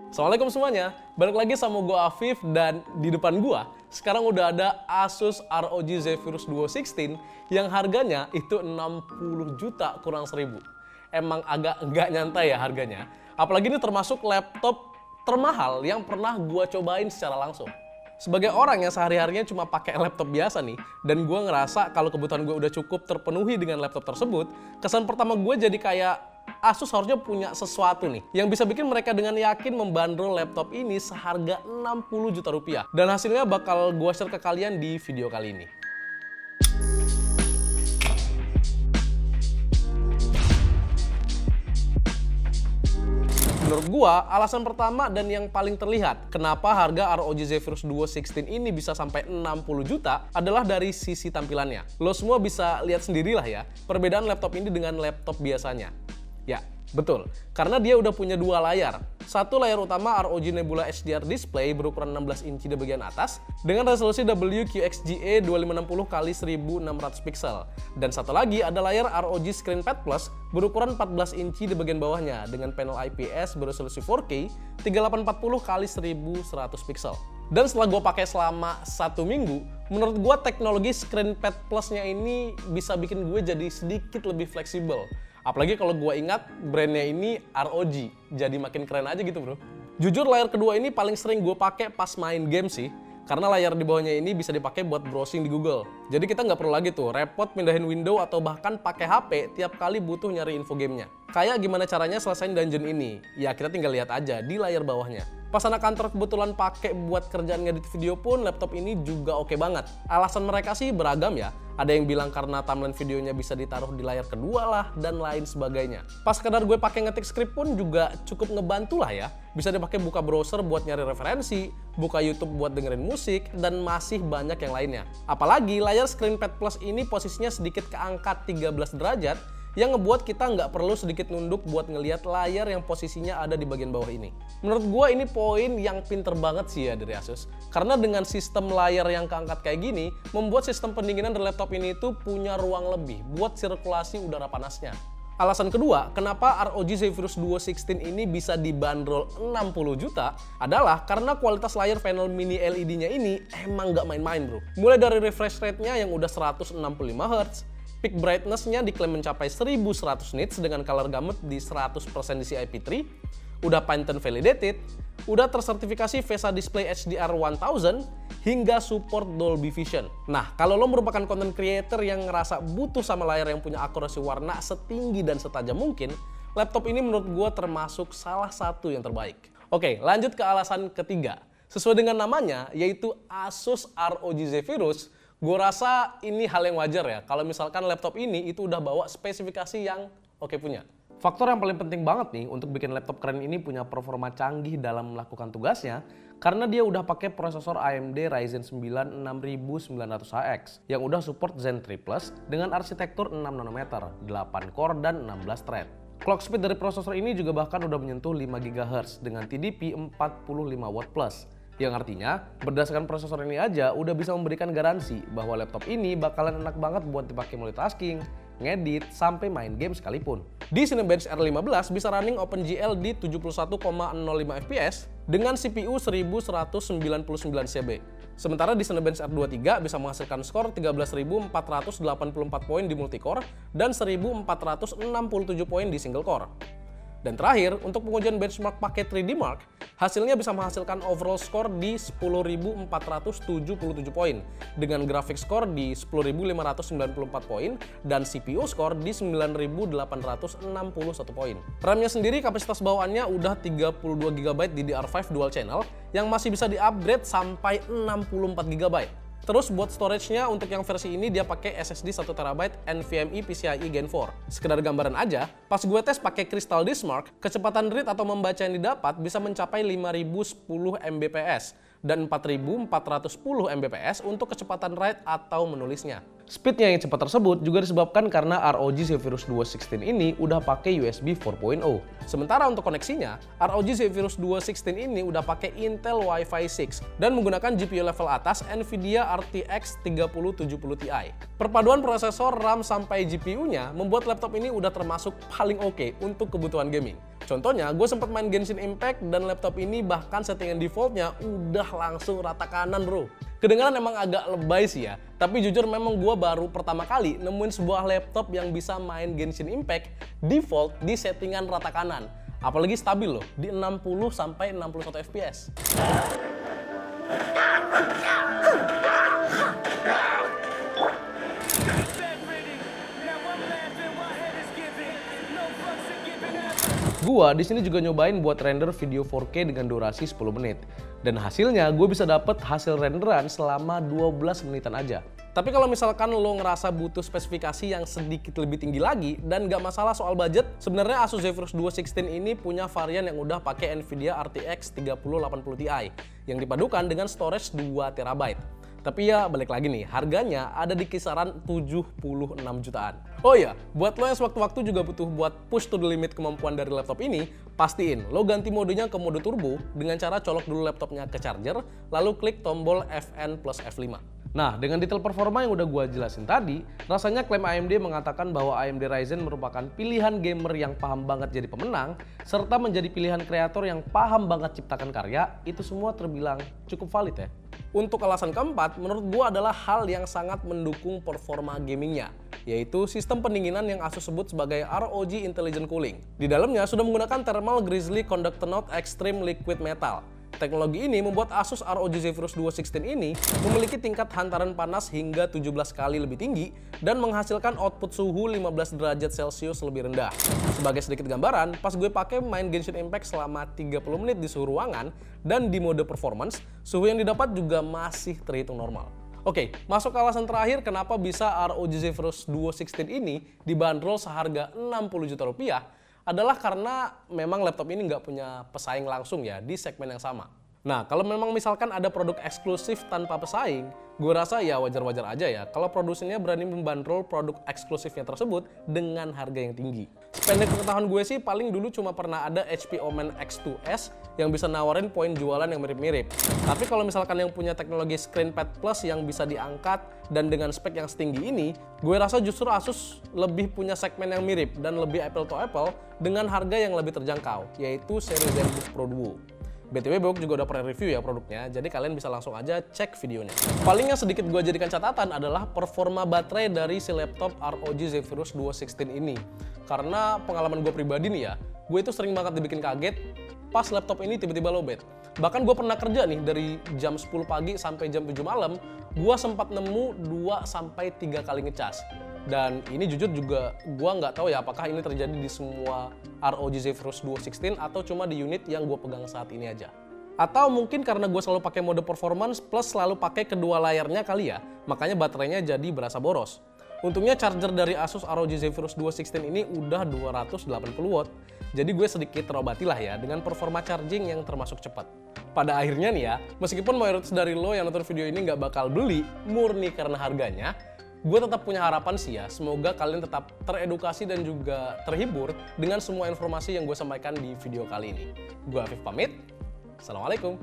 Assalamualaikum semuanya, balik lagi sama gue Afif dan di depan gue sekarang udah ada Asus ROG Zephyrus Duo 16 yang harganya itu 60 juta kurang 1000. Emang agak nggak nyantai ya harganya, apalagi ini termasuk laptop termahal yang pernah gue cobain secara langsung. Sebagai orang yang sehari-harinya cuma pakai laptop biasa nih, dan gue ngerasa kalau kebutuhan gue udah cukup terpenuhi dengan laptop tersebut, kesan pertama gue jadi kayak Asus harusnya punya sesuatu nih yang bisa bikin mereka dengan yakin membandrol laptop ini seharga 60 juta rupiah. Dan hasilnya bakal gue share ke kalian di video kali ini. Menurut gua, alasan pertama dan yang paling terlihat kenapa harga ROG Zephyrus Duo 16 ini bisa sampai 60 juta adalah dari sisi tampilannya. Lo semua bisa lihat sendirilah ya, perbedaan laptop ini dengan laptop biasanya. Ya, betul. Karena dia udah punya dua layar. Satu layar utama ROG Nebula HDR display berukuran 16 inci di bagian atas dengan resolusi WQXGA 2560x1600 pixel. Dan satu lagi ada layar ROG ScreenPad Plus berukuran 14 inci di bagian bawahnya dengan panel IPS beresolusi 4K 3840x1100 pixel. Dan setelah gue pakai selama 1 minggu, menurut gue teknologi ScreenPad Plus-nya ini bisa bikin gue jadi sedikit lebih fleksibel. Apalagi kalau gue ingat brandnya ini ROG, jadi makin keren aja gitu bro. Jujur layar kedua ini paling sering gue pakai pas main game sih, karena layar di bawahnya ini bisa dipakai buat browsing di Google. Jadi kita nggak perlu lagi tuh repot pindahin window atau bahkan pakai HP tiap kali butuh nyari info gamenya. Kayak gimana caranya selesaiin dungeon ini? Ya kita tinggal lihat aja di layar bawahnya. Pas anak kantor kebetulan pakai buat kerjaan ngedit video pun laptop ini juga oke banget. Alasan mereka sih beragam ya. Ada yang bilang karena timeline videonya bisa ditaruh di layar kedua lah dan lain sebagainya. Pas sekedar gue pakai ngetik script pun juga cukup ngebantu lah ya. Bisa dipakai buka browser buat nyari referensi, buka YouTube buat dengerin musik, dan masih banyak yang lainnya. Apalagi layar ScreenPad Plus ini posisinya sedikit keangkat 13 derajat yang ngebuat kita nggak perlu sedikit nunduk buat ngelihat layar yang posisinya ada di bagian bawah ini. Menurut gue ini poin yang pinter banget sih ya dari Asus. Karena dengan sistem layar yang keangkat kayak gini, membuat sistem pendinginan dari laptop ini itu punya ruang lebih buat sirkulasi udara panasnya. Alasan kedua, kenapa ROG Zephyrus Duo 16 ini bisa dibanderol 60 juta adalah karena kualitas layar panel mini LED-nya ini emang nggak main-main bro. Mulai dari refresh rate-nya yang udah 165 Hz, peak brightness-nya diklaim mencapai 1100 nits dengan color gamut di 100% DCI-P3, udah Pantone validated, udah tersertifikasi VESA Display HDR 1000, hingga support Dolby Vision. Nah, kalau lo merupakan content creator yang ngerasa butuh sama layar yang punya akurasi warna setinggi dan setajam mungkin, laptop ini menurut gue termasuk salah satu yang terbaik. Oke, lanjut ke alasan ketiga. Sesuai dengan namanya, yaitu Asus ROG Zephyrus. Gue rasa ini hal yang wajar ya, kalau misalkan laptop ini itu udah bawa spesifikasi yang oke punya. Faktor yang paling penting banget nih untuk bikin laptop keren ini punya performa canggih dalam melakukan tugasnya, karena dia udah pakai prosesor AMD Ryzen 9 6900HX yang udah support Zen 3 Plus dengan arsitektur 6 nanometer, 8 core dan 16 thread. Clock speed dari prosesor ini juga bahkan udah menyentuh 5 GHz dengan TDP 45W+. Yang artinya, berdasarkan prosesor ini aja udah bisa memberikan garansi bahwa laptop ini bakalan enak banget buat dipakai multitasking, ngedit, sampai main game sekalipun. Di Cinebench R15 bisa running OpenGL di 71,05 fps dengan CPU 1199 CB. Sementara di Cinebench R23 bisa menghasilkan skor 13.484 poin di multicore dan 1.467 poin di single core. Dan terakhir, untuk pengujian benchmark pakai 3D Mark, hasilnya bisa menghasilkan overall score di 10.477 poin, dengan graphic score di 10.594 poin, dan CPU score di 9.861 poin. RAM-nya sendiri kapasitas bawaannya udah 32 GB DDR5 dual channel, yang masih bisa di-upgrade sampai 64 GB. Terus buat storage-nya untuk yang versi ini dia pakai SSD 1TB NVMe PCIe Gen 4. Sekedar gambaran aja, pas gue tes pakai Crystal Disk Mark, kecepatan read atau membaca yang didapat bisa mencapai 5010 Mbps dan 4410 Mbps untuk kecepatan write atau menulisnya. Speednya yang cepat tersebut juga disebabkan karena ROG Zephyrus Duo 16 ini udah pakai USB 4.0. Sementara untuk koneksinya, ROG Zephyrus Duo 16 ini udah pakai Intel Wi-Fi 6 dan menggunakan GPU level atas Nvidia RTX 3070 Ti. Perpaduan prosesor, RAM, sampai GPU-nya membuat laptop ini udah termasuk paling oke untuk kebutuhan gaming. Contohnya, gue sempat main Genshin Impact dan laptop ini bahkan settingan defaultnya udah langsung rata kanan bro. Kedengaran emang agak lebay sih ya, tapi jujur memang gue baru pertama kali nemuin sebuah laptop yang bisa main Genshin Impact default di settingan rata kanan. Apalagi stabil loh, di 60-61 fps. Gua di sini juga nyobain buat render video 4K dengan durasi 10 menit. Dan hasilnya gue bisa dapet hasil renderan selama 12 menitan aja. Tapi kalau misalkan lo ngerasa butuh spesifikasi yang sedikit lebih tinggi lagi dan nggak masalah soal budget, sebenarnya Asus Zephyrus Duo 16 ini punya varian yang udah pakai Nvidia RTX 3080 Ti yang dipadukan dengan storage 2 TB. Tapi ya balik lagi nih, harganya ada di kisaran 76 jutaan. Oh iya, buat lo yang sewaktu-waktu juga butuh buat push to the limit kemampuan dari laptop ini, pastiin lo ganti modenya ke mode turbo dengan cara colok dulu laptopnya ke charger, lalu klik tombol Fn plus F5. Nah, dengan detail performa yang udah gua jelasin tadi, rasanya klaim AMD mengatakan bahwa AMD Ryzen merupakan pilihan gamer yang paham banget jadi pemenang, serta menjadi pilihan kreator yang paham banget ciptakan karya, itu semua terbilang cukup valid ya. Untuk alasan keempat, menurut gua adalah hal yang sangat mendukung performa gamingnya, yaitu sistem pendinginan yang Asus sebut sebagai ROG Intelligent Cooling. Di dalamnya sudah menggunakan Thermal Grizzly Conductor Note Extreme Liquid Metal. Teknologi ini membuat Asus ROG Zephyrus Duo 16 ini memiliki tingkat hantaran panas hingga 17 kali lebih tinggi dan menghasilkan output suhu 15 derajat Celcius lebih rendah. Sebagai sedikit gambaran, pas gue pakai main Genshin Impact selama 30 menit di suhu ruangan dan di mode performance, suhu yang didapat juga masih terhitung normal. Oke, masuk ke alasan terakhir kenapa bisa ROG Zephyrus Duo 16 ini dibanderol seharga 60 juta rupiah, adalah karena memang laptop ini nggak punya pesaing langsung ya di segmen yang sama. Nah, kalau memang misalkan ada produk eksklusif tanpa pesaing, gue rasa ya wajar-wajar aja ya kalau produsennya berani membandrol produk eksklusifnya tersebut dengan harga yang tinggi. Sependek pengetahuan gue sih paling dulu cuma pernah ada HP Omen X2S yang bisa nawarin poin jualan yang mirip-mirip. Tapi kalau misalkan yang punya teknologi ScreenPad Plus yang bisa diangkat dan dengan spek yang setinggi ini, gue rasa justru Asus lebih punya segmen yang mirip dan lebih apple to apple dengan harga yang lebih terjangkau, yaitu seri ZenBook Pro Duo. BTW Bok juga udah pernah review ya produknya, jadi kalian bisa langsung aja cek videonya. Paling yang sedikit gue jadikan catatan adalah performa baterai dari si laptop ROG Zephyrus Duo 16 ini. Karena pengalaman gue pribadi nih ya, gue itu sering banget dibikin kaget pas laptop ini tiba-tiba lowbat. Bahkan gue pernah kerja nih dari jam 10 pagi sampai jam 7 malam, gue sempat nemu 2-3 kali ngecas. Dan ini jujur juga gue nggak tahu ya apakah ini terjadi di semua ROG Zephyrus Duo 16 atau cuma di unit yang gue pegang saat ini aja. Atau mungkin karena gue selalu pakai mode performance plus selalu pakai kedua layarnya kali ya, makanya baterainya jadi berasa boros. Untungnya charger dari Asus ROG Zephyrus Duo 16 ini udah 280 watt, jadi gue sedikit terobati lah ya dengan performa charging yang termasuk cepat. Pada akhirnya nih ya, meskipun mayoritas dari lo yang nonton video ini nggak bakal beli murni karena harganya, gue tetap punya harapan sih ya, semoga kalian tetap teredukasi dan juga terhibur dengan semua informasi yang gue sampaikan di video kali ini. Gue Afif pamit, Assalamualaikum.